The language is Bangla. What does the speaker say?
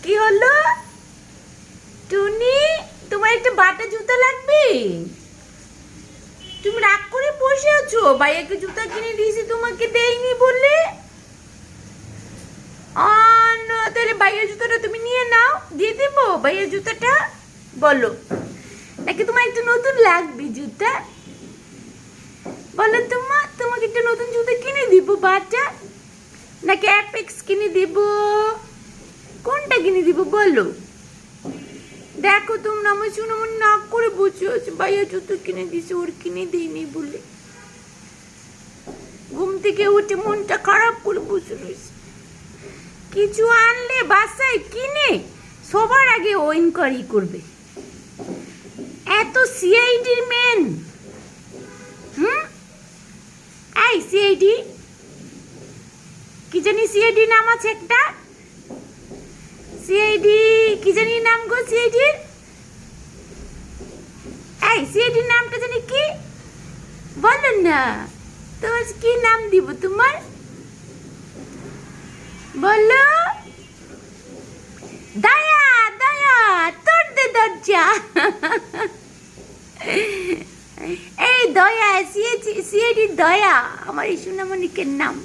কি হলো টুনি? তোমার একটা বাটা জুতা লাগবে? তুমি রাগ করে বসে আছো, ভাইয়াকে জুতা কিনে দিয়েছি তোমাকে দেয়নি বলে। না, তাহলে ভাইয়ের জুতাটা তুমি নিয়ে নাও, দিয়ে দেবো ভাইয়ের জুতাটা। বলো নাকি তোমার একটু নতুন লাগবে জুতা? বলো তোমাকে একটা নতুন জুতা কিনে দিব বাটা, নাকি অ্যাপেক্স কিনে দিব? কোনটা কিনে দিব বলো? দেখো তোমরা আমার শুনে আমার নাক করে বসে আছে, ভাইয়া জুতো কিনে দিছে, ওর কিনে দিইনি বলে। ঘুম থেকে উঠে মনটা খারাপ করে বসে রয়েছে। কিছু আনলে বাসায় কিনে সবার আগে ও ইনকোয়ারি করবে। এত সিআইডির মেন। এই সিআইডি কি জানি, সিআইডি নাম আছে একটা, সিআইডি কি জানি নাম গো সিআইডির। এই সিআইডির নামটা জানি কি বলো না, তোমার কি নাম দিব তোমার বলো? দয়া দয়া তোর দে দরজা। এই দয়া সিআইডি দয়া আমার এই সোনামণিকের নাম।